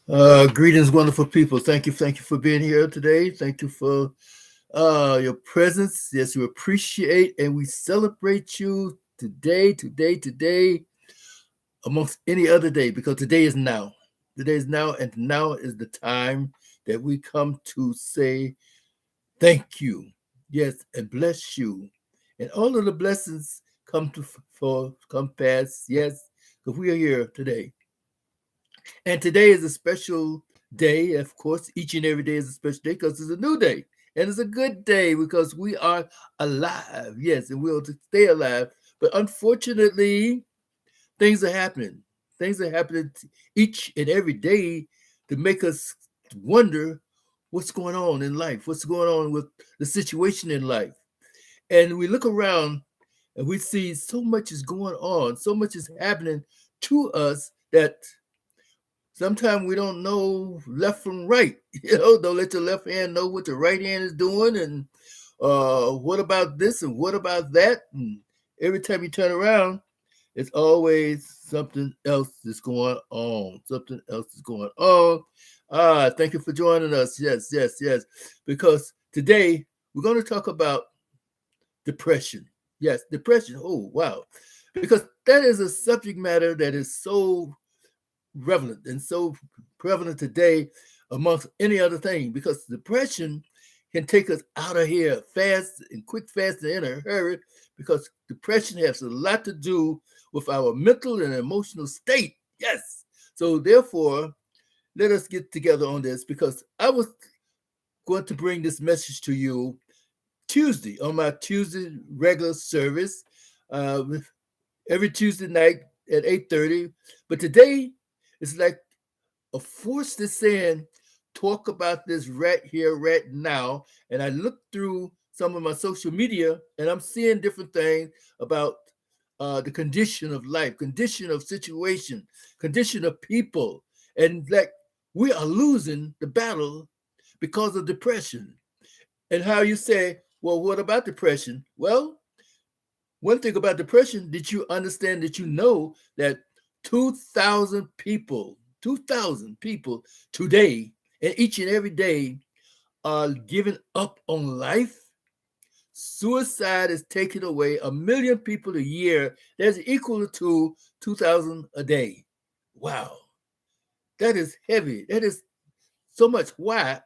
Greetings, wonderful people. Thank you for being here today. Thank you for your presence. Yes, we appreciate and we celebrate you today, amongst any other day, because today is now. Today is now, and now is the time that we come to say thank you. Yes, and bless you. And all of the blessings come past. Yes, because we are here today. And today is a special day. Of course, each and every day is a special day because it's a new day. And it's a good day because we are alive. Yes, and we'll stay alive. But unfortunately, things are happening. Things are happening each and every day to make us wonder what's going on in life, what's going on with the situation in life. And we look around and we see so much is going on, so much is happening to us that sometimes we don't know left from right. Don't let your left hand know what the right hand is doing, and what about this and what about that? And every time you turn around, it's always something else that's going on. Something else is going on. Thank you for joining us. Yes, yes, yes. Because today we're going to talk about depression. Yes, depression. Oh, wow. Because that is a subject matter that is so relevant and so prevalent today amongst any other thing, because depression can take us out of here fast and quick, fast, and in a hurry, because depression has a lot to do with our mental and emotional state. Yes. So therefore, let us get together on this, because I was going to bring this message to you Tuesday on my Tuesday regular service, with every Tuesday night at 8:30. But today it's like a force that's saying, talk about this right here, right now. And I look through some of my social media and I'm seeing different things about the condition of life, condition of situation, condition of people. And like we are losing the battle because of depression. And how you say, well, what about depression? Well, one thing about depression, did you understand that you know that 2,000 people today and each and every day are giving up on life? Suicide is taking away 1 million people a year. That's equal to 2,000 a day. Wow, that is heavy. That is so much. Why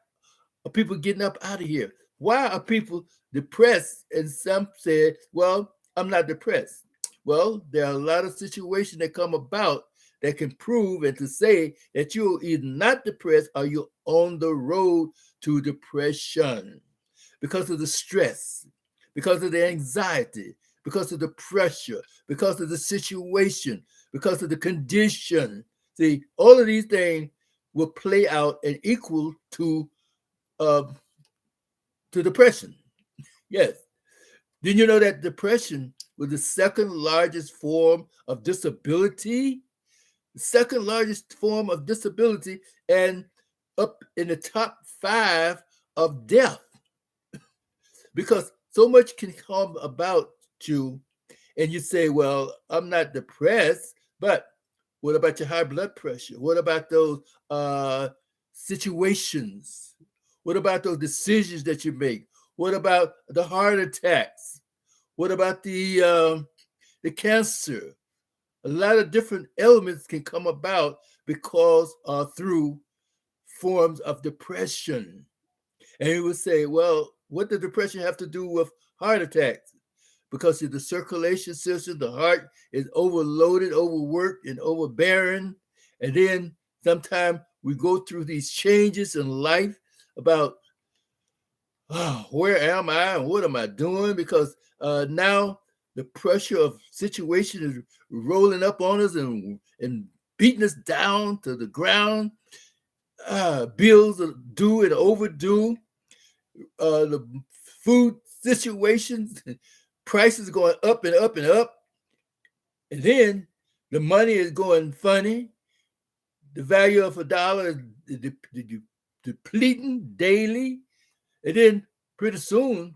are people getting up out of here? Why are people depressed? And some say, well, I'm not depressed. Well, there are a lot of situations that come about that can prove and to say that you're either not depressed or you're on the road to depression because of the stress, because of the anxiety, because of the pressure, because of the situation, because of the condition. See, all of these things will play out and equal uh, to depression. Yes. Did you know that depression was the second largest form of disability? The second largest form of disability, and up in the top five of death, because so much can come about you. And you say, well, I'm not depressed, but what about your high blood pressure? What about those situations? What about those decisions that you make? What about the heart attacks? What about the cancer? A lot of different elements can come about because through forms of depression. And you would say, well, what does depression have to do with heart attacks? Because of the circulation system, the heart is overloaded, overworked, and overbearing. And then sometimes we go through these changes in life about, oh, where am I and what am I doing? Because now the pressure of situation is rolling up on us and beating us down to the ground. Bills are due and overdue. The food situations, prices going up and up and up. And then the money is going funny. The value of a dollar is depleting daily. And then pretty soon,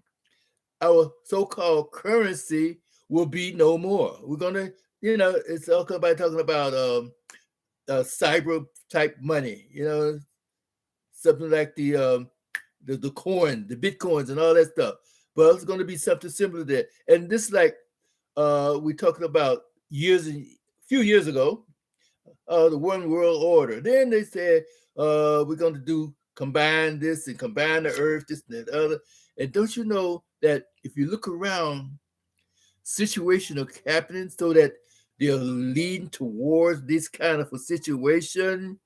our so-called currency will be no more. We're gonna, it's all about talking about cyber type money, something like the coin, the bitcoins, and all that stuff. But it's going to be something similar there. And this, like we talking about few years ago, the one world order. Then they said we're going to combine this and combine the earth, this and that other. And don't you know that if you look around, situation are happening so that they're leading towards this kind of a situation.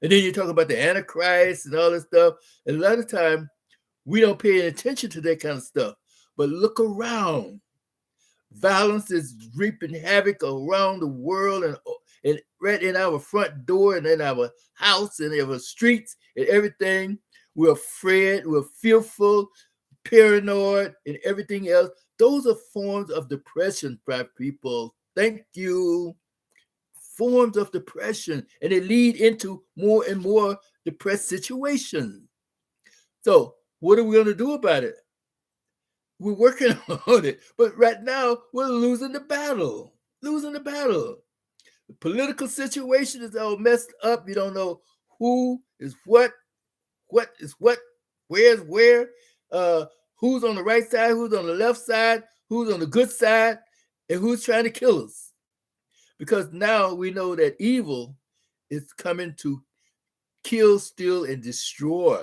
And then you're talking about the Antichrist and all this stuff. And a lot of time we don't pay any attention to that kind of stuff. But look around. Violence is reaping havoc around the world and right in our front door and in our house and in our streets and everything. We're afraid, we're fearful, paranoid, and everything else. Those are forms of depression, people. Thank you. Forms of depression, and they lead into more and more depressed situations. So, what are we going to do about it? We're working on it, but right now we're losing the battle. Losing the battle. The political situation is all messed up. You don't know who is what is what, where's where, who's on the right side, who's on the left side, who's on the good side, and who's trying to kill us. Because now we know that evil is coming to kill, steal, and destroy.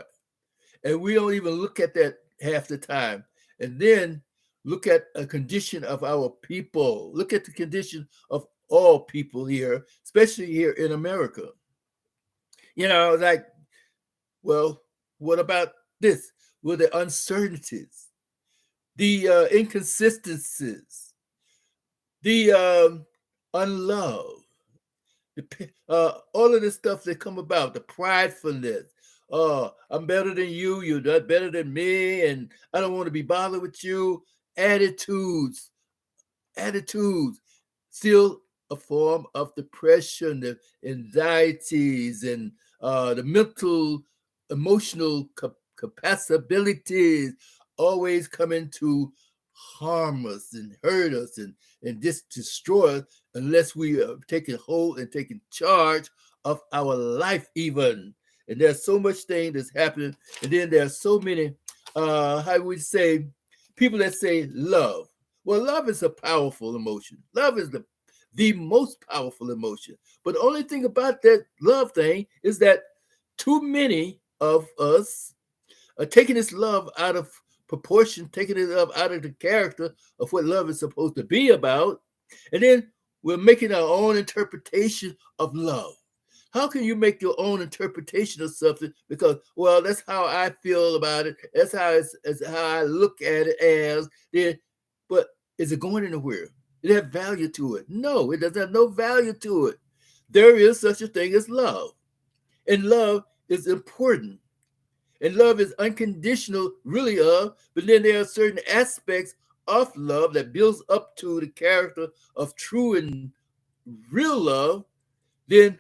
And we don't even look at that half the time. And then look at a condition of our people. Look at the condition of all people here, especially here in America. Like, well, what about this? Well, the uncertainties, the inconsistencies, the unlove, all of the stuff that come about, the pridefulness. Oh, I'm better than you. You're not better than me, and I don't want to be bothered with you. Attitudes, still a form of depression, the anxieties, and the mental, emotional capabilities always coming to harm us and hurt us and just destroy us unless we are taking hold and taking charge of our life even. And there's so much thing that's happening. And then there's so many, how we say, people that say love. Well, love is a powerful emotion. Love is the most powerful emotion. But the only thing about that love thing is that too many of us are taking this love out of proportion, taking it up out of the character of what love is supposed to be about. And then we're making our own interpretation of love. How can you make your own interpretation of something? Because, well, that's how I feel about it. That's how I look at it as. But is it going anywhere? It has value to it? No, it doesn't have no value to it. There is such a thing as love. And love is important. And love is unconditional, really, but then there are certain aspects of love that builds up to the character of true and real love. Then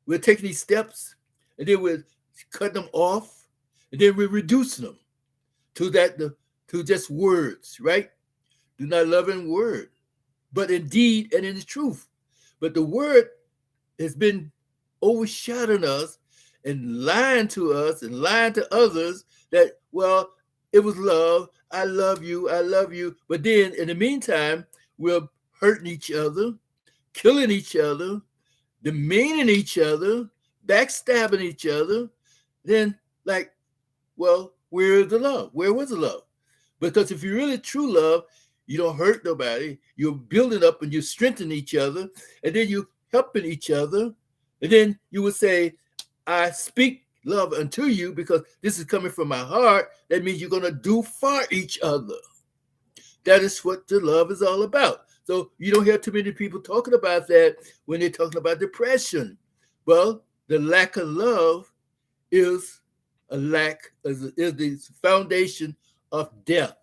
we're taking these steps, and then we're cutting them off, and then we're reducing them to just words, right? Do not love in word, but in deed and in the truth. But the word has been overshadowing us and lying to us and lying to others that, well, it was love. I love you. I love you. But then in the meantime, we're hurting each other, killing each other, demeaning each other, backstabbing each other. Then, like, well, where's the love? Where was the love? Because if you really true love, you don't hurt nobody. You're building up and you strengthen each other, and then you helping each other. And then you would say, I speak love unto you because this is coming from my heart. That means you're going to do for each other. That is what the love is all about. So you don't hear too many people talking about that when they're talking about depression. Well, the lack of love is the foundation of death.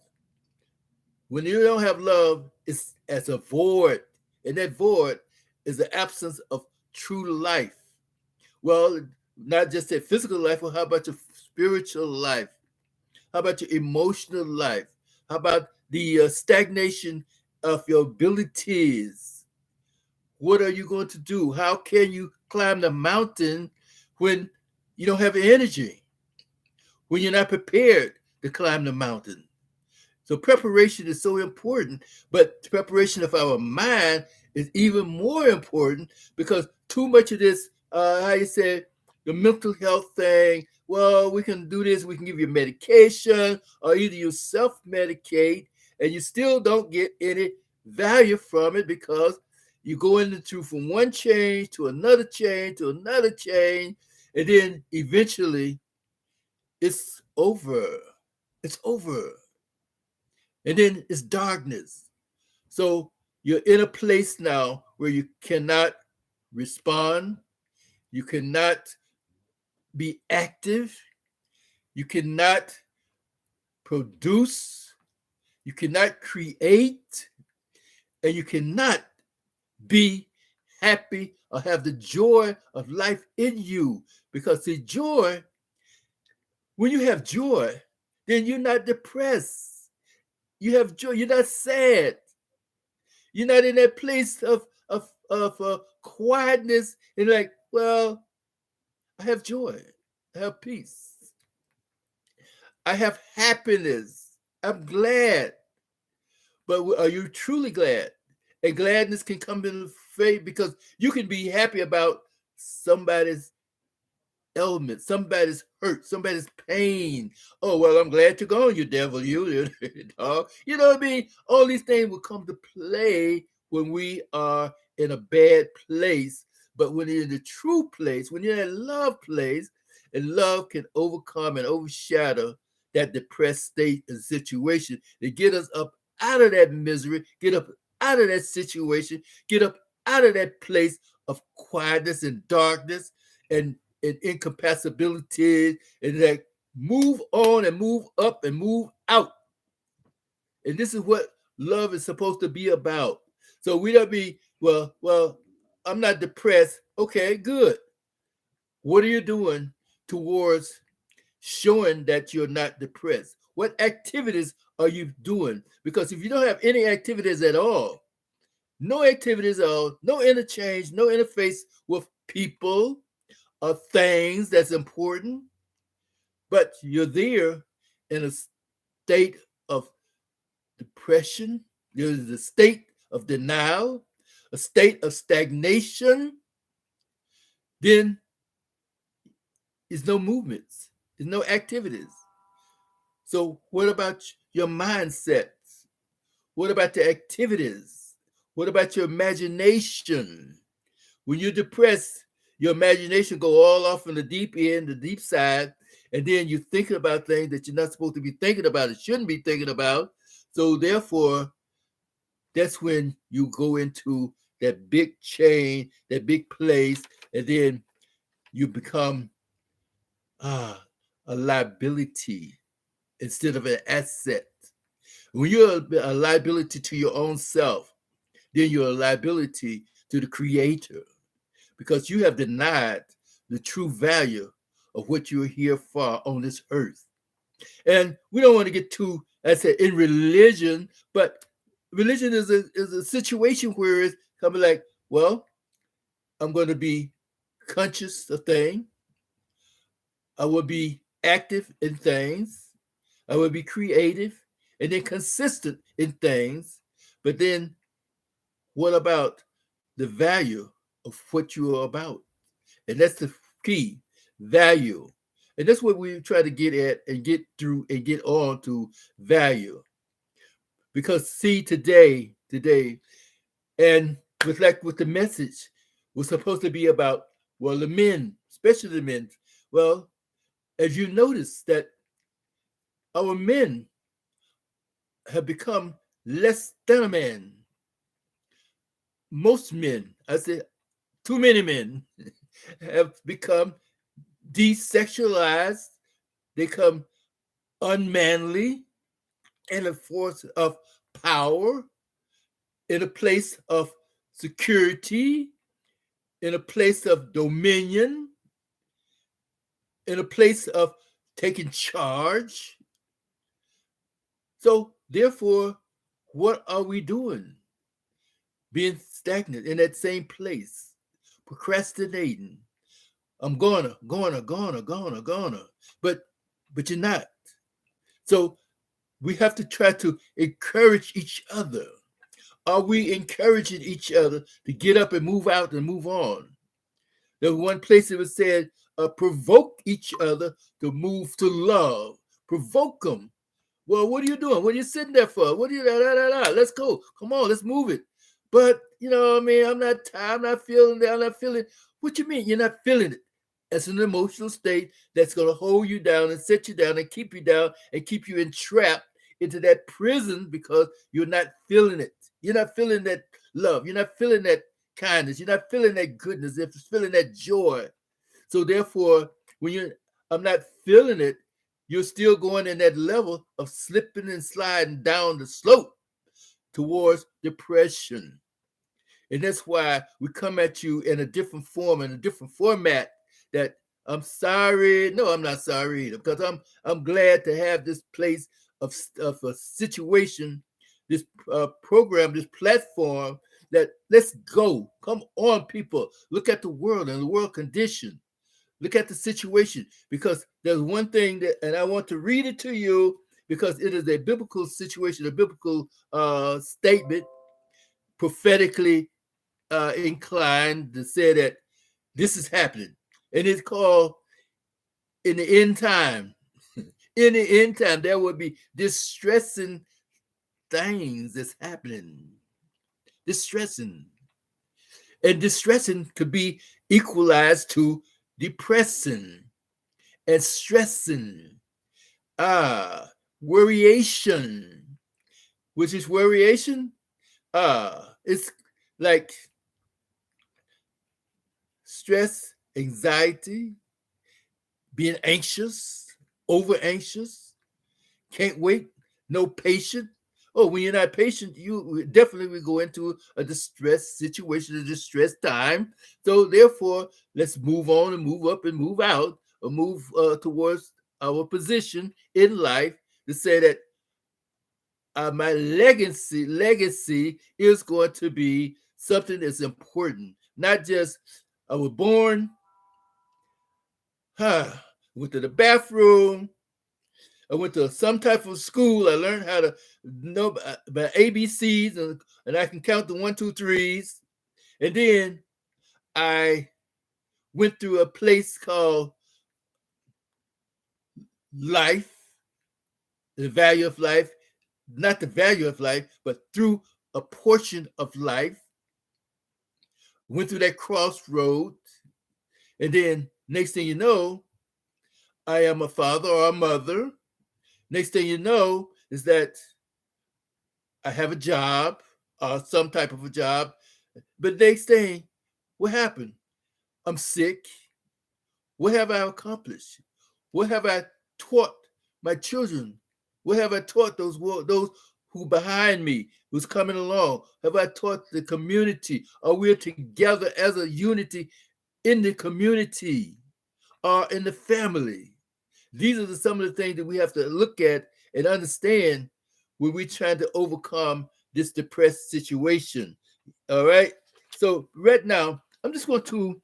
When you don't have love, it's as a void. And that void is the absence of true life. Well, not just that physical life, but how about your spiritual life? How about your emotional life? How about the stagnation of your abilities? what are you going to do? How can you climb the mountain when you don't have energy, when you're not prepared to climb the mountain? So preparation is so important, but preparation of our mind is even more important because too much of this, how you say, the mental health thing, well, we can do this, we can give you medication, or either you self-medicate and you still don't get any value from it because you go into from one change to another change to another change, and then eventually it's over. It's over. And then it's darkness. So you're in a place now where you cannot respond, you cannot be active, you cannot produce, you cannot create, and you cannot be happy or have the joy of life in you. Because the joy, when you have joy, then you're not depressed. You have joy, you're not sad. You're not in that place of quietness and like, well, I have joy, I have peace, I have happiness, I'm glad. But are you truly glad? And gladness can come in faith because you can be happy about somebody's ailment, somebody's hurt, somebody's pain. Oh, well, I'm glad you're gone, you devil, you dog. You know what I mean? All these things will come to play when we are in a bad place. But when you're in the true place, when you're in a love place, and love can overcome and overshadow that depressed state and situation to get us up out of that misery, get up out of that situation, get up out of that place of quietness and darkness and incompatibility, and like move on and move up and move out. And this is what love is supposed to be about. So we don't be, well, I'm not depressed. Okay, good. What are you doing towards showing that you're not depressed? What activities are you doing? Because if you don't have any activities at all, no activities at all, no interchange, no interface with people or things that's important, but you're there in a state of depression, there's a state of denial, a state of stagnation, then there's no movements, there's no activities. So, what about your mindsets? What about the activities? What about your imagination? When you're depressed, your imagination go all off in the deep end, the deep side, and then you're thinking about things that you're not supposed to be thinking about, and shouldn't be thinking about. So therefore, that's when you go into that big chain, that big place, and then you become a liability instead of an asset. When you're a liability to your own self, then you're a liability to the creator because you have denied the true value of what you're here for on this earth. And we don't want to get too, I said, in religion, but religion is a situation where it's kind of like, well, I'm going to be conscious of things. I will be active in things. I will be creative and then consistent in things. But then what about the value of what you are about? And that's the key, value. And that's what we try to get at and get through and get on to value. Because see, today, and with the message was supposed to be about, well, the men, especially the men. Well, as you notice that our men have become less than a man. Most men, I say too many men, have become desexualized, they become unmanly in a force of power, in a place of security, in a place of dominion, in a place of taking charge. So, therefore, what are we doing? Being stagnant in that same place, procrastinating. I'm gonna. But you're not. So we have to try to encourage each other. Are we encouraging each other to get up and move out and move on? There's one place it was said, provoke each other to move to love. Provoke them. Well, what are you doing? What are you sitting there for? What are you, Let's go. Come on, let's move it. But, you know what I mean? I'm not feeling that. I'm not feeling. What you mean? You're not feeling it. It's an emotional state that's going to hold you down and set you down and keep you down and keep you entrapped into that prison because you're not feeling it. You're not feeling that love. You're not feeling that kindness. You're not feeling that goodness. You're feeling that joy. So therefore, when I'm not feeling it, you're still going in that level of slipping and sliding down the slope towards depression. And that's why we come at you in a different form, in a different format. That I'm sorry. No, I'm not sorry either, because I'm glad to have this place of a situation, this program, this platform. That let's go. Come on, people. Look at the world and the world condition. Look at the situation, because there's one thing that, and I want to read it to you because it is a biblical situation, a biblical statement, prophetically inclined to say that this is happening. And it's called in the end time. In the end time, there will be distressing things that's happening. Distressing. And distressing could be equalized to depressing and stressing. Worryation. Which is worryation? It's like stress, anxiety, being anxious, over anxious, can't wait, no patience. Oh, when you're not patient, you definitely will go into a distress situation, a distress time. So therefore, let's move on and move up and move out, or move towards our position in life to say that my legacy is going to be something that's important. Not just I was born, went to the bathroom, I went to some type of school. I learned how to know my ABCs, and I can count the 1, 2, 3s. And then I went through a place called life, the value of life, not the value of life, but through a portion of life. Went through that crossroad. And then next thing you know, I am a father or a mother. Next thing you know is that I have a job, some type of a job. But next thing, what happened? I'm sick. What have I accomplished? What have I taught my children? What have I taught those who behind me, who's coming along? Have I taught the community? Are we together as a unity in the community or in the family? These are some of the things that we have to look at and understand when we're trying to overcome this depressed situation. All right. So right now, I'm just going to,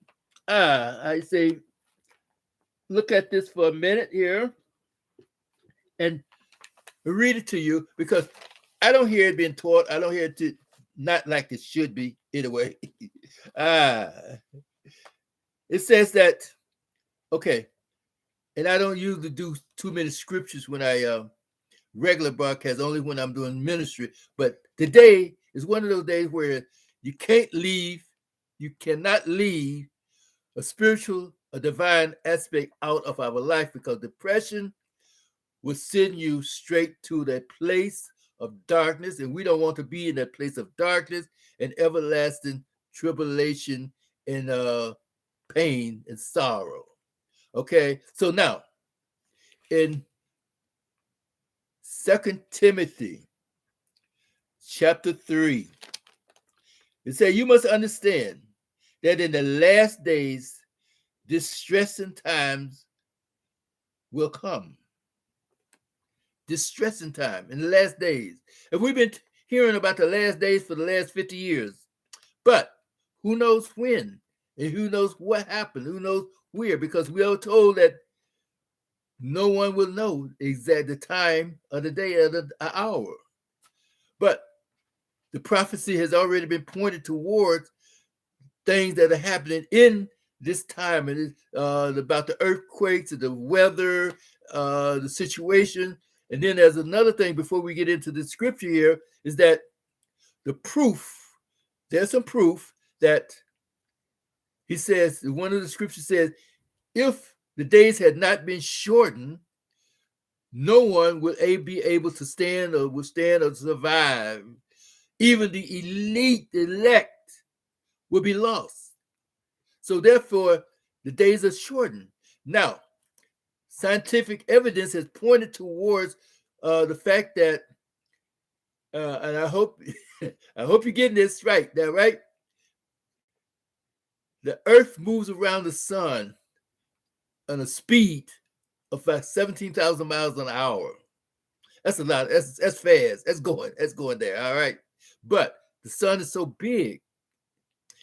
I say, look at this for a minute here and read it to you, because I don't hear it being taught. I don't hear it not like it should be anyway. It says that, okay, and I don't usually do too many scriptures when I regular broadcast, only when I'm doing ministry. But today is one of those days where you cannot leave a divine aspect out of our life, because depression will send you straight to that place of darkness, and we don't want to be in that place of darkness and everlasting tribulation and pain and sorrow. Okay, so now in 2 Timothy chapter 3, it says, you must understand that in the last days, distressing times will come. Distressing time in the last days. If we've been hearing about the last days for the last 50 years, But who knows when? And who knows what happened? Who knows where? Because we are told that no one will know exact the time of the day or the hour. But the prophecy has already been pointed towards things that are happening in this time, and it's about the earthquakes, the weather, the situation. And then there's another thing before we get into the scripture here is that the proof, there's some proof that he says, one of the scriptures says, if the days had not been shortened, no one would be able to stand or withstand or survive. Even the elect will be lost. So therefore, the days are shortened. Now, scientific evidence has pointed towards the fact that, and I hope you're getting this right. Now, right? The Earth moves around the sun on a speed of about 17,000 miles an hour. That's a lot. That's fast. That's going there. All right. But the sun is so big,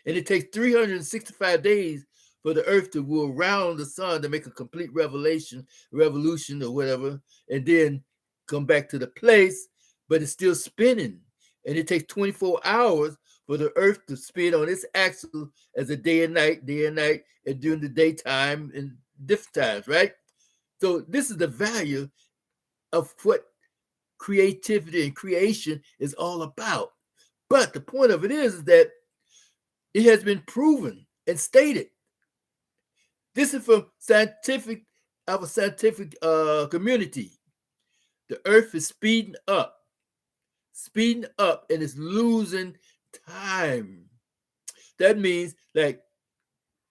and it takes 365 days for the Earth to go around the sun to make a complete revolution or whatever, and then come back to the place, but it's still spinning. And it takes 24 hours for the Earth to spin on its axis as a day and night, and during the daytime and different times, right? So this is the value of what creativity and creation is all about. But the point of it is that it has been proven and stated. This is from our scientific community. The Earth is speeding up, and it's losing time. That means like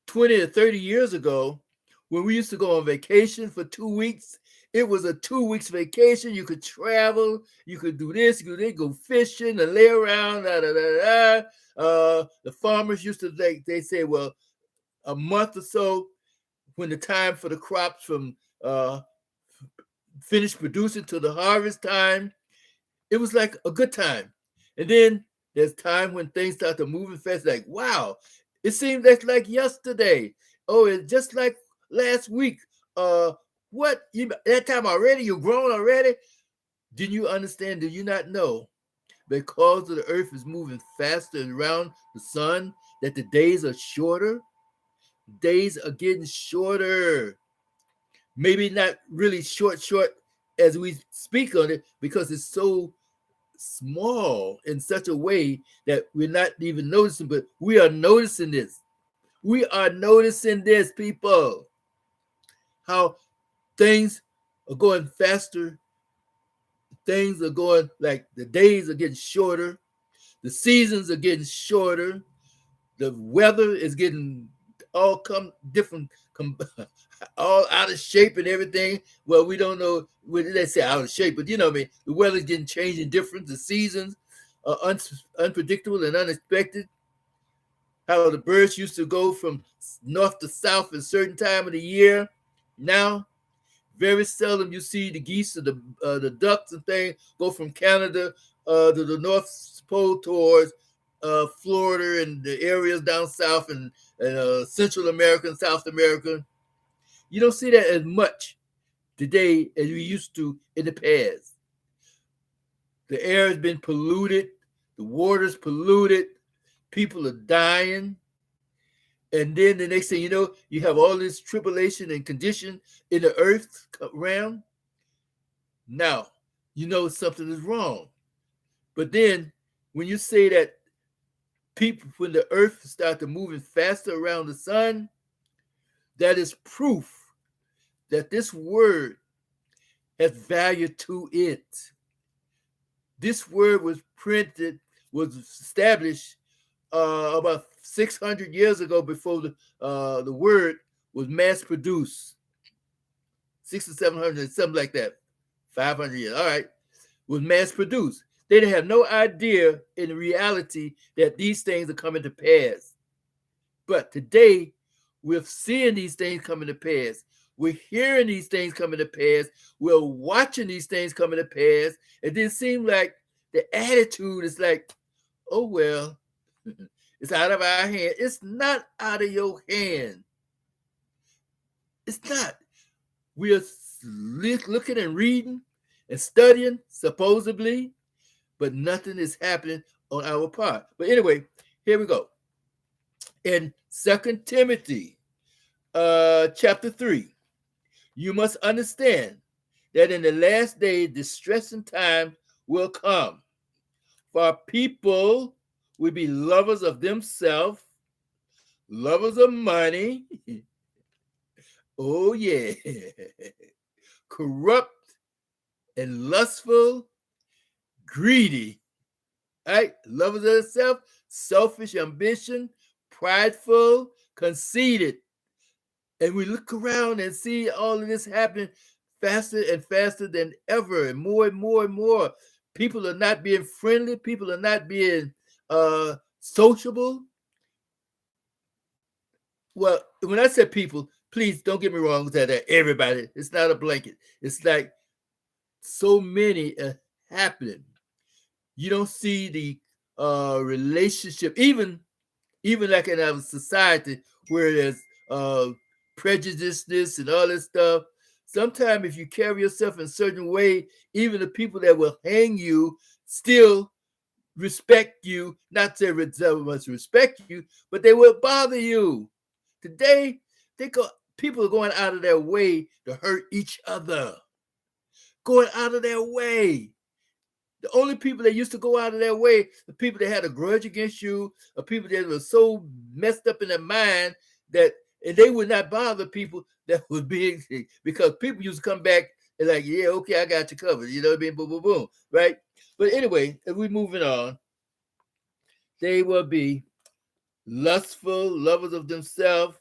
20 or 30 years ago, when we used to go on vacation for 2 weeks, it was a 2 weeks vacation. You could travel, you could do this, go fishing and lay around. The farmers used to they say, well, a month or so when the time for the crops from finish producing to the harvest time, it was like a good time. And then there's time when things start to moving fast, like, wow, it seems like yesterday. Oh, it's just like last week. What? That time already? You're grown already? Didn't you understand? Did you not know? Because the earth is moving faster around the sun, that the days are shorter. Days are getting shorter. Maybe not really short as we speak on it, because it's so small in such a way that we're not even noticing, but we are noticing this. We are noticing this, people. How things are going faster. Things are going, like, the days are getting shorter. The seasons are getting shorter. The weather is getting all all out of shape and everything. Well, we don't know. Let's say out of shape, but you know what I mean. The weather's getting changed and different. The seasons are unpredictable and unexpected. How the birds used to go from north to south at a certain time of the year. Now, very seldom you see the geese or the ducks and things go from Canada to the North Pole towards Florida and the areas down south and Central America and South America. You don't see that as much today as we used to in the past. The air has been polluted, the water's polluted, people are dying. And then the next thing you know, you have all this tribulation and condition in the earth realm. Now, you know something is wrong. But then when you say that people, when the earth starts moving faster around the sun, that is proof that this word has value to it. This word was established about 600 years ago, before the word was mass produced. 600 or 700, something like that. 500 years, all right, was mass produced. They didn't have no idea in reality that these things are coming to pass. But today, we're seeing these things coming to pass. We're hearing these things coming to pass. We're watching these things coming to pass. It didn't seem like the attitude is like, oh, well, It's out of our hand. It's not out of your hand. It's not. We are looking and reading and studying, supposedly, but nothing is happening on our part. But anyway, here we go. In 2 Timothy chapter 3, you must understand that in the last day, distressing time will come. For people will be lovers of themselves, lovers of money. Oh, yeah. Corrupt and lustful, greedy. Right? Lovers of themselves, selfish ambition, prideful, conceited. And we look around and see all of this happening faster and faster than ever, and more and more and more. People are not being friendly. People are not being sociable. Well, when I said people, please don't get me wrong, that everybody. It's not a blanket. It's like so many happening. You don't see the relationship, even like in our society where there's prejudiceness and all this stuff. Sometimes if you carry yourself in a certain way, even the people that will hang you still respect you, not say they must respect you, but they will bother you. Today, people are going out of their way to hurt each other. Going out of their way. The only people that used to go out of their way, the people that had a grudge against you, or people that were so messed up in their mind that, and they would not bother people that was big, because people used to come back and like, yeah, okay, I got you covered. You know what I mean? Boom, boom, boom, right? But anyway, if we're moving on, they will be lustful, lovers of themselves,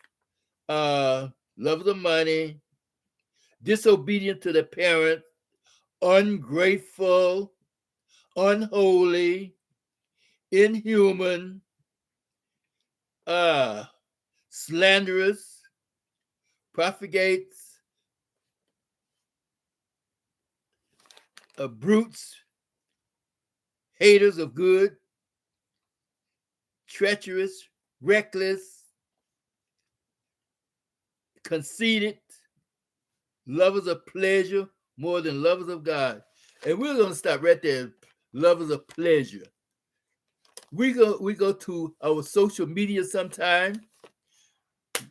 lovers of money, disobedient to the parent, ungrateful, unholy, inhuman, slanderous, profligates, brutes, haters of good, treacherous, reckless, conceited, lovers of pleasure more than lovers of God. And we're going to stop right there. Lovers of pleasure. We go to our social media sometime.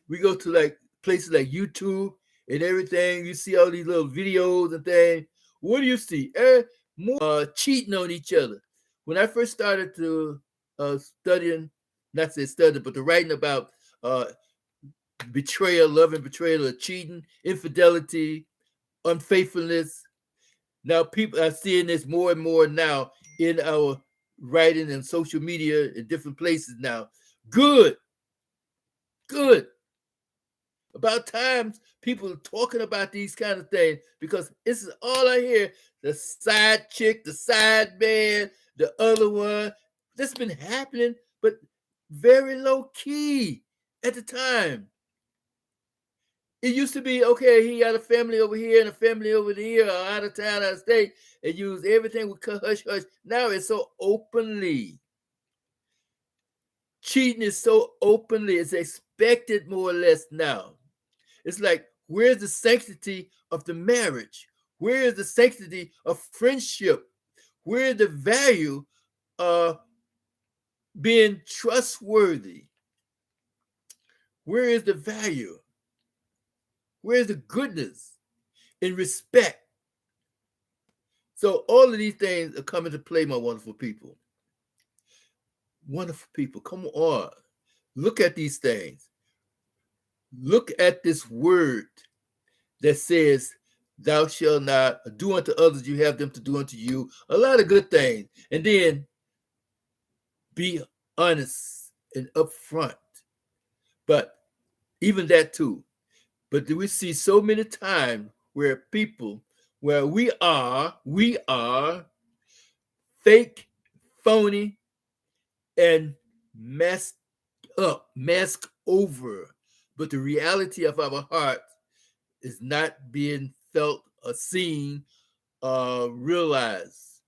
We go to like places like YouTube and everything. You see all these little videos and things. What do you see? More cheating on each other. When I first started to studying, not to say study, but to writing about betrayal, love and betrayal, or cheating, infidelity, unfaithfulness. Now people are seeing this more and more now in our writing and social media in different places now. Good. About times people are talking about these kind of things, because this is all I hear. The side chick, the side man, the other one. This has been happening, but very low key at the time. It used to be, okay, he got a family over here and a family over here, or out of town, out of state, and use everything with hush hush. Now it's so openly. Cheating is so openly. It's expected more or less now. It's like, where's the sanctity of the marriage? Where is the sanctity of friendship? Where is the value of being trustworthy? Where is the value? Where is the goodness and respect? So all of these things are coming to play, my wonderful people. Wonderful people, come on. Look at these things. Look at this word that says, thou shalt not do unto others, you have them to do unto you. A lot of good things. And then be honest and upfront. But even that too. But do we see so many times where people, where we are fake, phony, and messed up, masked over. But the reality of our heart is not being felt or seen or realized.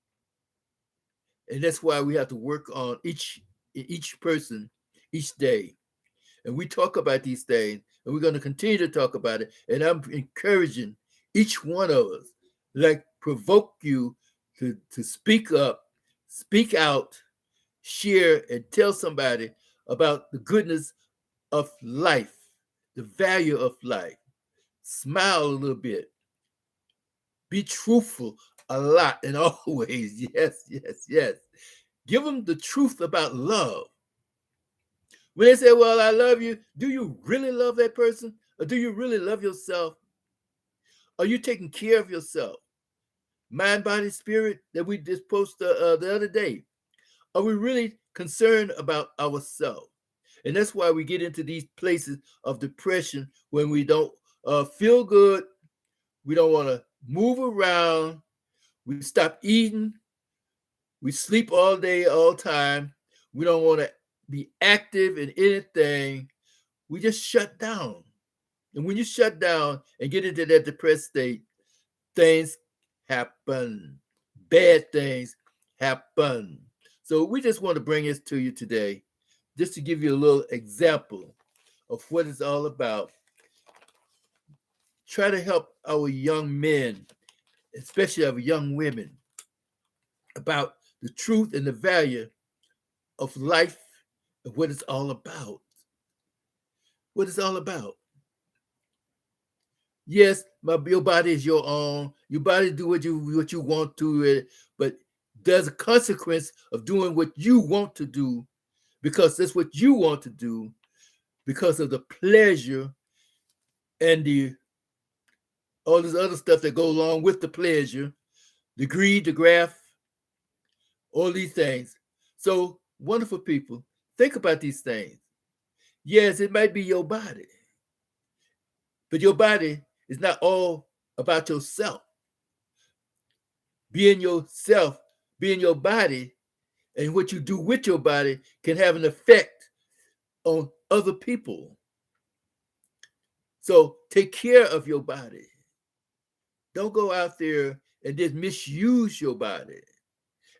And that's why we have to work on each person each day. And we talk about these things, and we're going to continue to talk about it. And I'm encouraging each one of us, like provoke you to speak up, speak out, share, and tell somebody about the goodness of life, the value of life. Smile a little bit. Be truthful a lot and always. Yes, yes, yes. Give them the truth about love. When they say, well, I love you, do you really love that person? Or do you really love yourself? Are you taking care of yourself? Mind, body, spirit that we just posted the other day. Are we really concerned about ourselves? And that's why we get into these places of depression when we don't feel good. We don't want to move around. We stop eating. We sleep all day, all time. We don't want to be active in anything. We just shut down. And when you shut down and get into that depressed state, things happen. Bad things happen. So we just want to bring this to you today, just to give you a little example of what it's all about. Try to help our young men, especially our young women, about the truth and the value of life and what it's all about. What it's all about. Yes, your body is your own. Your body do what you want to, but there's a consequence of doing what you want to do, because that's what you want to do, because of the pleasure and the all this other stuff that go along with the pleasure, the greed, the graft, all these things. So, wonderful people, think about these things. Yes, it might be your body, but your body is not all about yourself. Being yourself, being your body, and what you do with your body can have an effect on other people. So take care of your body. Don't go out there and just misuse your body.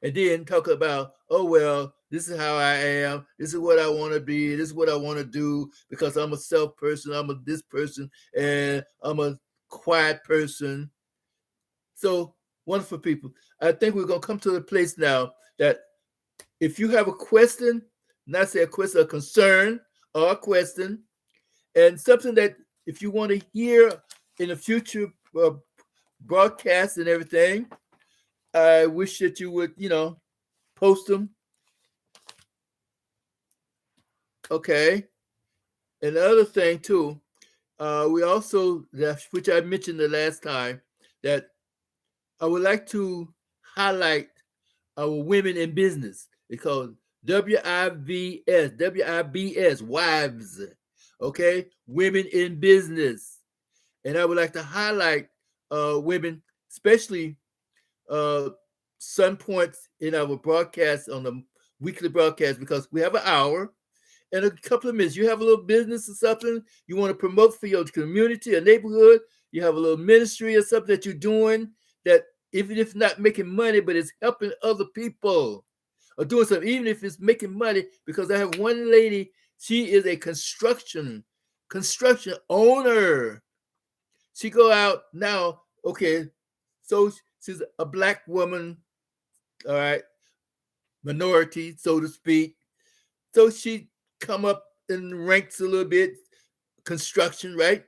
And then talk about, oh, well, this is how I am. This is what I want to be. This is what I want to do because I'm a self person. I'm a this person, and I'm a quiet person. So, wonderful people. I think we're going to come to the place now that if you have a question, not say a question, a concern or a question, and something that if you want to hear in the future broadcast and everything, I wish that you would, post them. Okay. And the other thing too, we also, which I mentioned the last time, that I would like to highlight our women in business. It's called WIBS, wives. Okay, women in business, and I would like to highlight women, especially some points in our broadcast on the weekly broadcast, because we have an hour and a couple of minutes. You have a little business or something you want to promote for your community or neighborhood. You have a little ministry or something that you're doing that, even if not making money, but it's helping other people or doing something, even if it's making money. Because I have one lady, she is a construction owner. She go out now, okay, so she's a black woman, all right, minority, so to speak. So she come up in ranks a little bit, construction, right?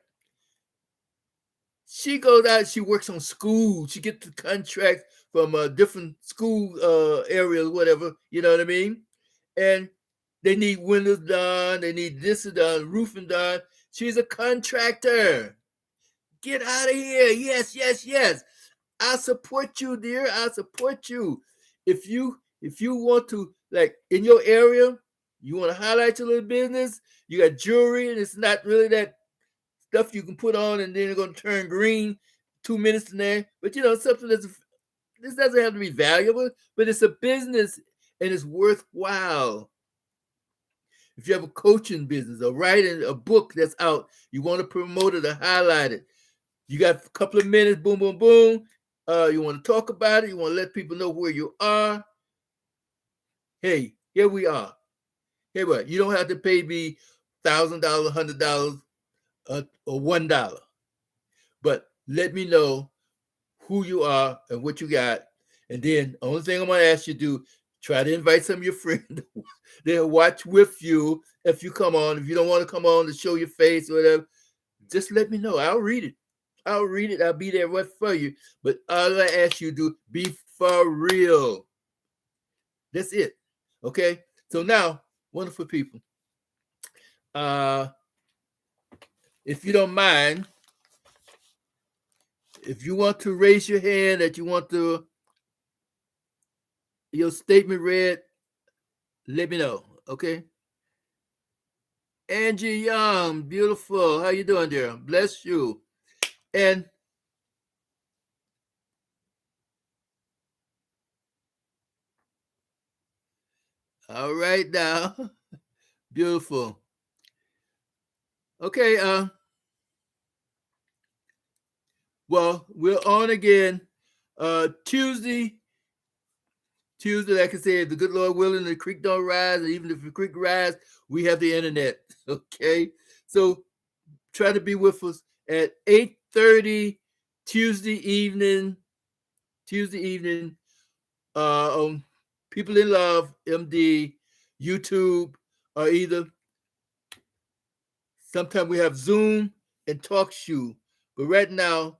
She goes out, she works on schools. She gets the contracts from different school areas, whatever, you know what I mean? And they need windows done, they need this done, roofing done. She's a contractor. Get out of here. Yes, yes, yes. I support you, dear. I support you. If you want to, like, in your area, you want to highlight your little business, you got jewelry, and it's not really that stuff you can put on and then it's going to turn green 2 minutes in there. But something this doesn't have to be valuable, but it's a business and it's worthwhile. If you have a coaching business or writing a book that's out, you want to promote it or highlight it. You got a couple of minutes, boom, boom, boom. You want to talk about it. You want to let people know where you are. Hey, here we are. Hey, what? You don't have to pay me $1,000, $100, or $1, but let me know who you are and what you got. And then the only thing I'm gonna ask you to do, try to invite some of your friends. They'll watch with you if you come on. If you don't want to come on to show your face or whatever, just let me know. I'll read it. I'll read it. I'll be there right for you. But all I ask you to do, be for real. That's it. Okay. So now, wonderful people. If you don't mind, if you want to raise your hand that you want to your statement read, let me know. Okay. Angie Young, beautiful. How you doing there? Bless you. And all right now. Beautiful. Okay, well, we're on again. Tuesday, like I said, the good Lord willing, the creek don't rise, and even if the creek rise, we have the internet. Okay. So try to be with us at 8:30 Tuesday evening. On People in Love, MD, YouTube, or either sometimes we have Zoom and TalkShoe. But right now,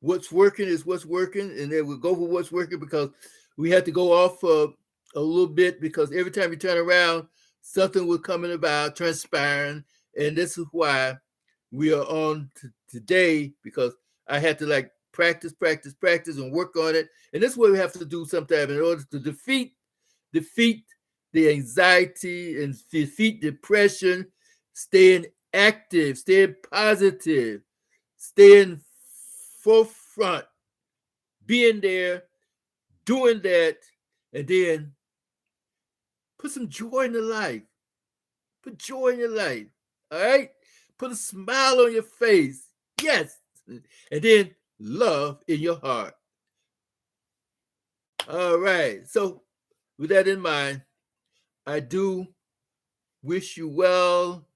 what's working is what's working, and then we'll go for what's working because we had to go off for a little bit because every time you turn around, something was coming about, transpiring, and this is why we are on today because I had to like practice, and work on it, and this is what we have to do sometimes in order to defeat the anxiety and defeat depression, staying active, staying positive, staying forefront, being there, doing that, and then put some joy in the life. Put joy in your life. All right? Put a smile on your face. Yes. And then love in your heart. All right. So, with that in mind, I do wish you well.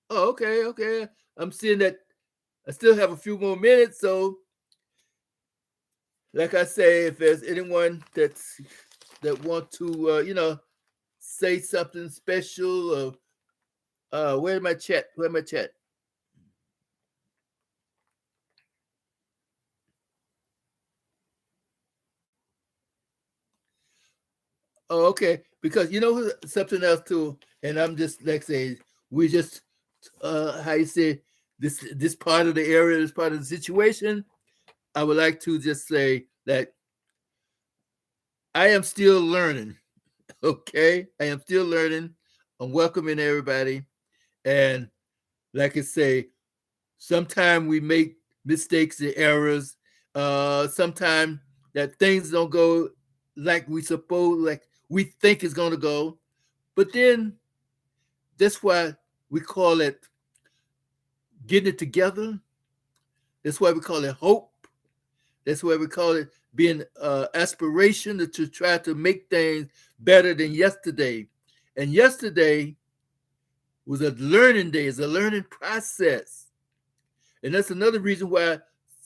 Oh, okay. I'm seeing that I still have a few more minutes. So, like I say, if there's anyone that want to, say something special, or where's my chat? Oh, okay. Because you know something else too, and I'm just like say we just how you say this part of the area, this part of the situation. I would like to just say that I am still learning. Okay, I am still learning. I'm welcoming everybody, and like I say, sometimes we make mistakes and errors. Sometimes that things don't go like we think it's gonna go. But then that's why we call it getting it together. That's why we call it hope. That's why we call it being aspiration to try to make things better than yesterday. And yesterday was a learning day. It's a learning process. And that's another reason why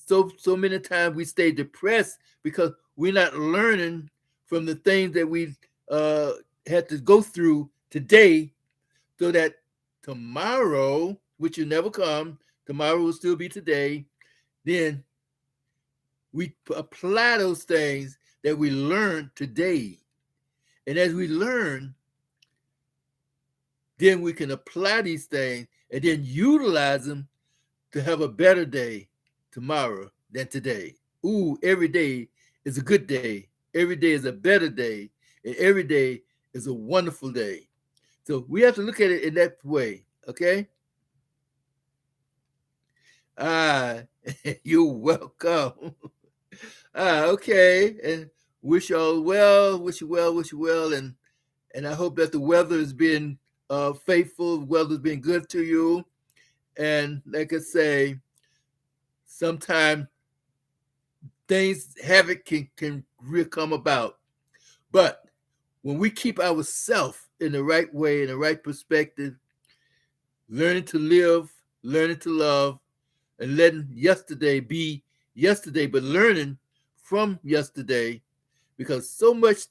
so many times we stay depressed because we're not learning from the things that we had to go through today, so that tomorrow, which will never come, tomorrow will still be today. Then we apply those things that we learned today, and as we learn, then we can apply these things and then utilize them to have a better day tomorrow than today. Ooh, every day is a good day. Every day is a better day. And every day is a wonderful day. So we have to look at it in that way. Okay. Ah, you're welcome. Okay. And wish you all well, wish you well. And I hope that the weather has been faithful, the weather's been good to you. And like I say, sometimes things havoc can come about. But when we keep ourselves in the right way, in the right perspective, learning to live, learning to love, and letting yesterday be yesterday, but learning from yesterday, because so much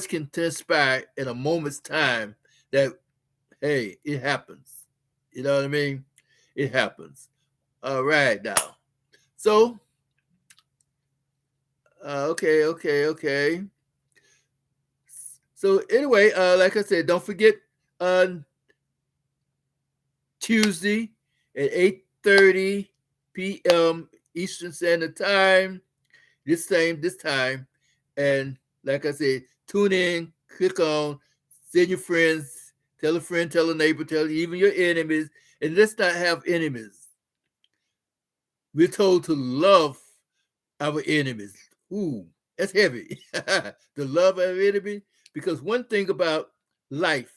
can transpire in a moment's time that, hey, it happens. You know what I mean? It happens. All right, now. So, okay. So anyway, like I said, don't forget on Tuesday at 8:30 p.m. Eastern Standard Time. This time, and like I said, tune in, click on, send your friends, tell a friend, tell a neighbor, tell even your enemies, and let's not have enemies. We're told to love our enemies. Ooh, that's heavy. To love our enemy, because one thing about life,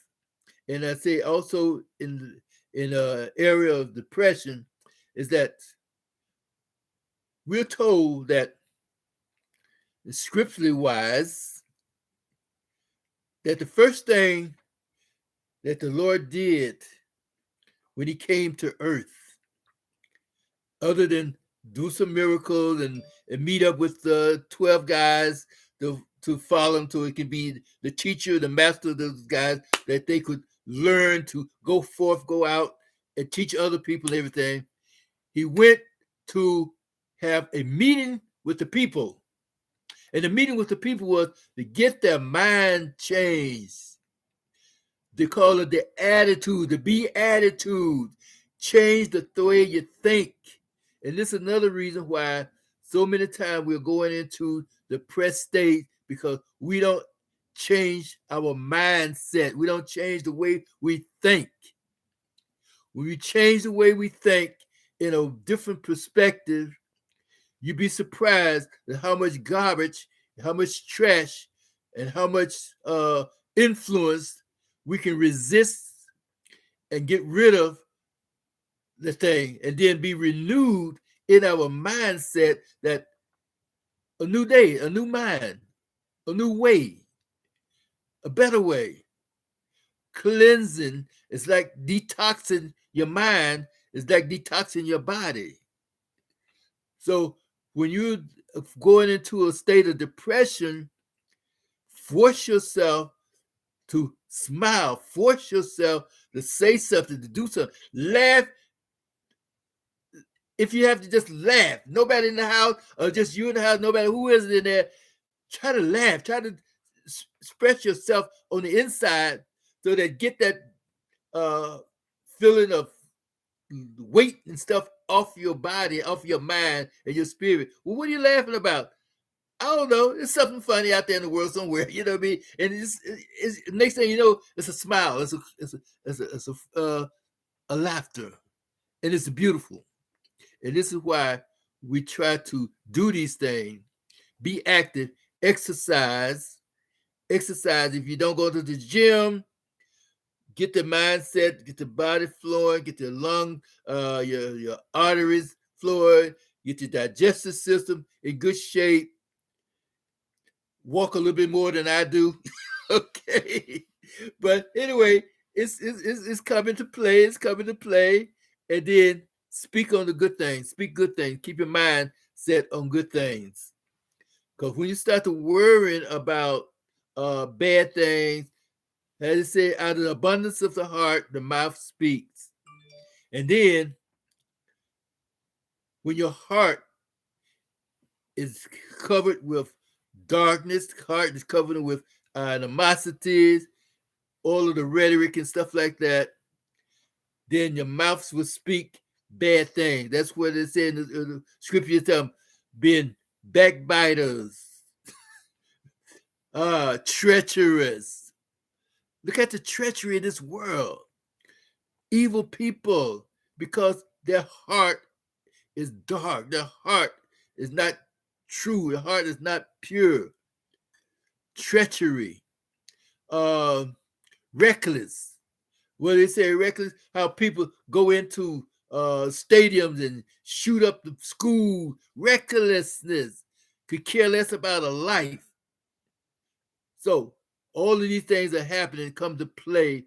and I say also in area of depression, is that we're told that scripturally wise, that the first thing that the Lord did when he came to earth, other than do some miracles and meet up with the 12 guys to follow him, so it can be the teacher, the master of those guys, that they could learn to go forth, go out and teach other people and everything. He went to have a meeting with the people. And the meeting with the people was to get their mind changed. They call it the attitude, the beatitude. Change the way you think. And this is another reason why so many times we're going into depressed state, because we don't change our mindset. We don't change the way we think. When we change the way we think in a different perspective, you'd be surprised at how much garbage, how much trash, and how much influence we can resist and get rid of the thing, and then be renewed in our mindset that a new day, a new mind, a new way, a better way. Cleansing is like detoxing your mind, is like detoxing your body. So when you're going into a state of depression, force yourself to smile, force yourself to say something, to do something, laugh. If you have to just laugh, nobody in the house, or just you in the house, nobody who is in there, try to laugh, try to express yourself on the inside, so that get that feeling of weight and stuff off your body, off your mind and your spirit. Well, what are you laughing about? I don't know. It's something funny out there in the world somewhere. You know what I mean? And it's next thing you know, it's a smile. It's a laughter, and it's beautiful. And this is why we try to do these things. Be active, exercise. Exercise. If you don't go to the gym, get the mindset, get the body flowing, get the lung, your arteries flowing, get your digestive system in good shape. Walk a little bit more than I do. Okay. But anyway, it's coming to play. It's coming to play. And then speak on the good things. Speak good things. Keep your mind set on good things. Because when you start to worrying about bad things, as it say, out of the abundance of the heart, the mouth speaks. And then when your heart is covered with darkness, heart is covered with animosities, all of the rhetoric and stuff like that, then your mouths will speak bad things. That's what it said in the scripture. It's being backbiters, treacherous. Look at the treachery in this world. Evil people, because their heart is dark. Their heart is not true. Their heart is not pure. Treachery. Reckless. What they say, reckless, how people go into stadiums and shoot up the school. Recklessness. Could care less about a life. So All of these things are happening, come to play,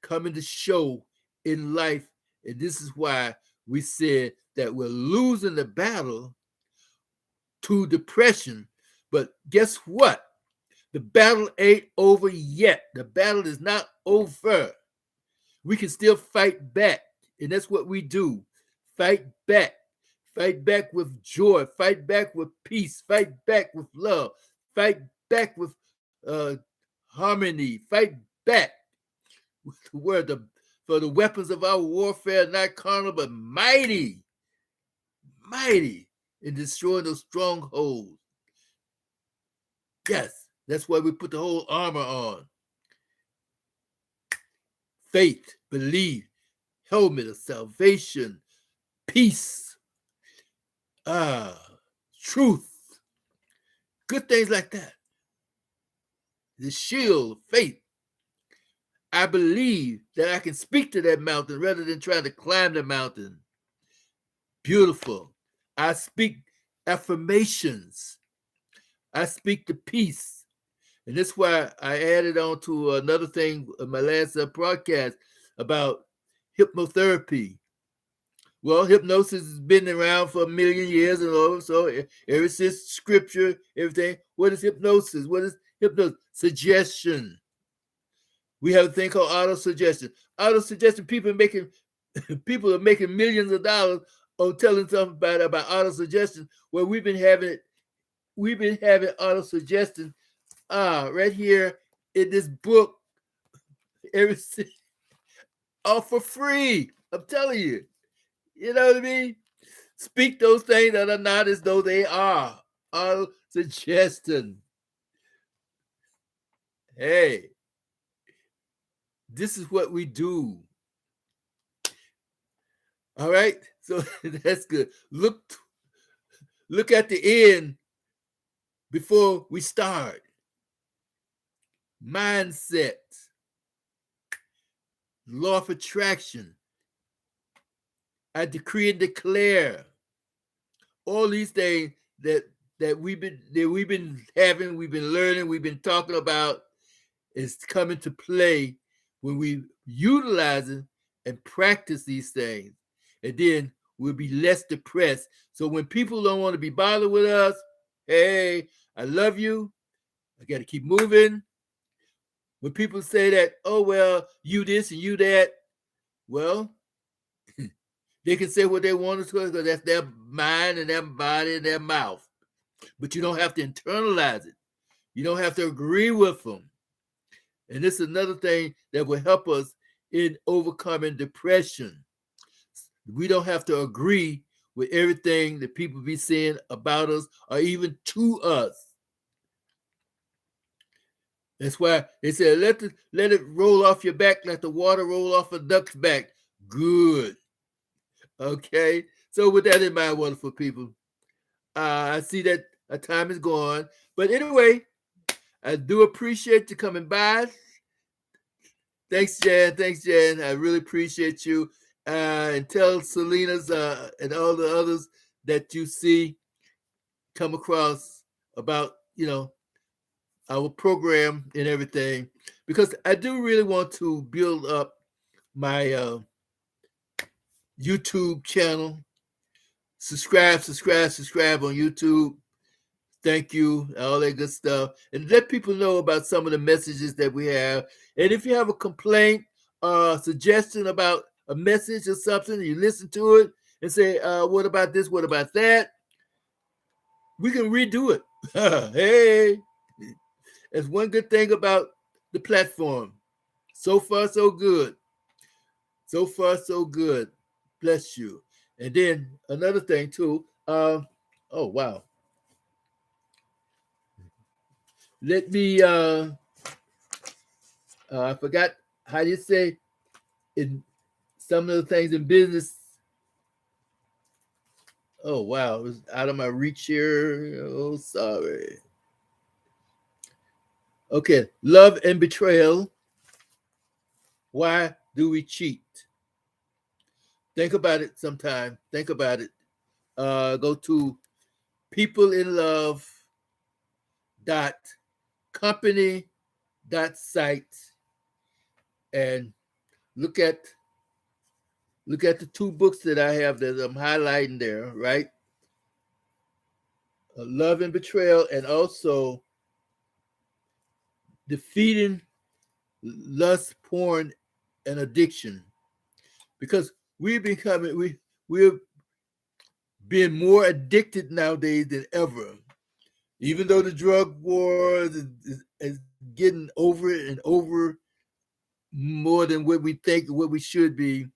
come into show in life. And this is why we said that we're losing the battle to depression. But guess what? The battle ain't over yet. The battle is not over. We can still fight back. And that's what we do. Fight back. Fight back with joy. Fight back with peace. Fight back with love. Fight back with harmony. Fight back with the word. For the weapons of our warfare, not carnal, but mighty. Mighty in destroying those strongholds. Yes, that's why we put the whole armor on. Faith, belief, helmet of salvation, peace, truth, good things like that. The shield of faith. I believe that I can speak to that mountain rather than trying to climb the mountain. Beautiful. I speak affirmations. I speak the peace. And that's why I added on to another thing in my last broadcast about hypnotherapy. Well, hypnosis has been around for 1 million years and all. So ever since scripture, everything. What is hypnosis? What is hypnosis? Suggestion. We have a thing called auto-suggestion. Auto-suggestion, people are making millions of dollars on telling something about auto-suggestion. Well, we've been having auto-suggestion right here in this book all for free. I'm telling you. You know what I mean? Speak those things that are not as though they are. Auto-suggestion. Hey, this is what we do. All right? So that's good. Look at the end before we start. Mindset. Law of attraction. I decree and declare all these things that we've been having, we've been learning, we've been talking about is coming to play when we utilize it and practice these things. And then we'll be less depressed. So when people don't want to be bothered with us, hey, I love you. I got to keep moving. When people say that, oh, well, you this and you that, well, they can say what they want to because that's their mind and their body and their mouth. But you don't have to internalize it. You don't have to agree with them. And this is another thing that will help us in overcoming depression. We don't have to agree with everything that people be saying about us or even to us. That's why they said, let it roll off your back like the water roll off a duck's back. Good. Okay. So with that in mind, wonderful people, I see that our time is gone. But anyway, I do appreciate you coming by. Thanks, Jan. I really appreciate you. And tell Selena's and all the others that you see come across about, our program and everything, because I do really want to build up my YouTube channel. Subscribe on YouTube. Thank you, all that good stuff. And let people know about some of the messages that we have. And if you have a complaint or suggestion about a message or something, you listen to it and say, what about this? What about that? We can redo it. Hey, that's one good thing about the platform. So far, so good. So far, so good. Bless you. And then another thing too. Oh, wow. Let me, I forgot how you say in some of the things in business. Oh, wow. It was out of my reach here. Oh, sorry. Okay. Love and betrayal. Why do we cheat? Think about it sometime. Think about it. Go to peopleinlove.company.com that site and look at the two books that I have that I'm highlighting there, right? Love and Betrayal, and also Defeating Lust, Porn, and Addiction. Because we're being more addicted nowadays than ever. Even though the drug war is getting over and over more than what we think, what we should be,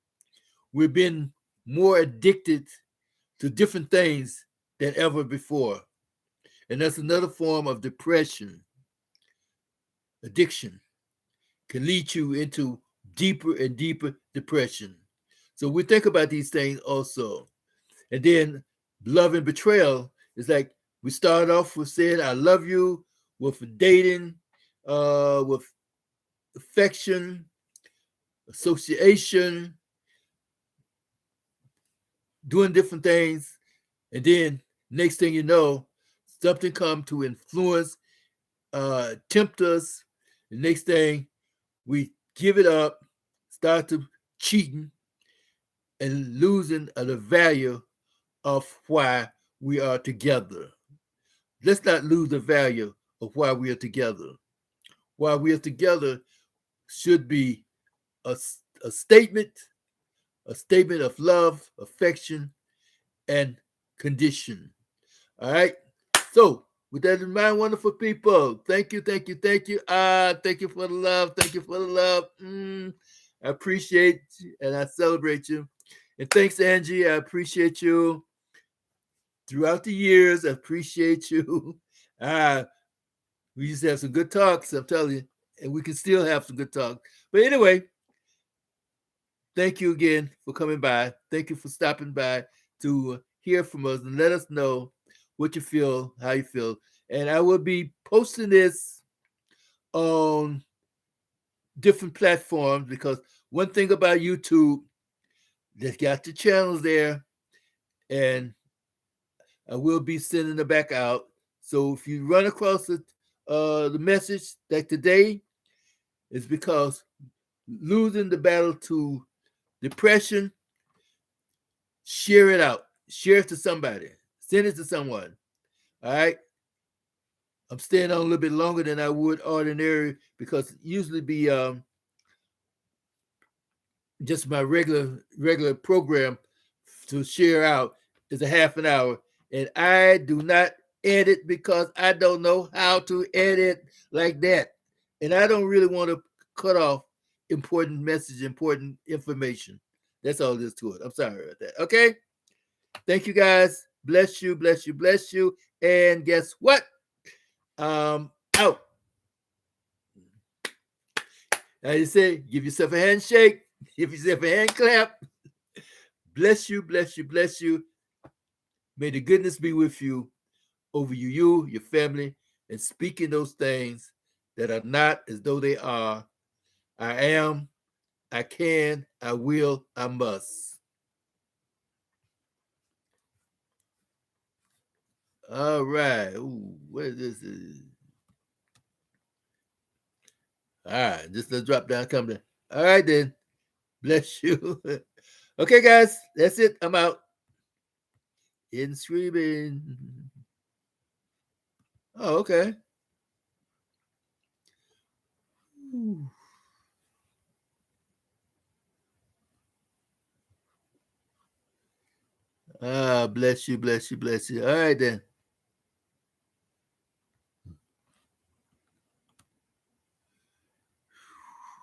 we've been more addicted to different things than ever before. And that's another form of depression. Addiction can lead you into deeper and deeper depression. So we think about these things also. And then love and betrayal is like we start off with saying, I love you, with dating, with affection, association, doing different things. And then next thing you know, something come to influence, tempt us. The next thing, we give it up, start to cheating and losing the value of why we are together. Let's not lose the value of why we are together. Why we are together should be a, a statement, a statement of love, affection, and condition. All right. So, with that in mind, wonderful people, thank you, thank you, thank you. Thank you for the love. Thank you for the love. I appreciate you and I celebrate you. And thanks, Angie. I appreciate you throughout the years. I appreciate you. We used to have some good talks, I'm telling you, and we can still have some good talks. But anyway, thank you again for coming by. Thank you for stopping by to hear from us and let us know what you feel, how you feel. And I will be posting this on different platforms because one thing about YouTube, they got the channels there, and I will be sending it back out. So if you run across the message that today is because losing the battle to depression, share it out. Share it to somebody. Send it to someone. All right. I'm staying on a little bit longer than I would ordinary because it usually be just my regular program to share out is a half an hour, and I do not edit because I don't know how to edit like that, and I don't really want to cut off important message, important information. That's all there is to it. I'm sorry about that. Okay. Thank you guys. Bless you, bless you, bless you. And guess what? Out. As you say, give yourself a handshake, give yourself a hand clap. Bless you, bless you, bless you. May the goodness be with you, over you, your family, and speaking those things that are not as though they are. I am, I can, I will, I must. All right. Ooh, what is this? All right, just a drop down coming. All right then. Bless you. Okay, guys, that's it. I'm out. In streaming. Oh, okay. Ooh. Bless you, bless you, bless you. All right then.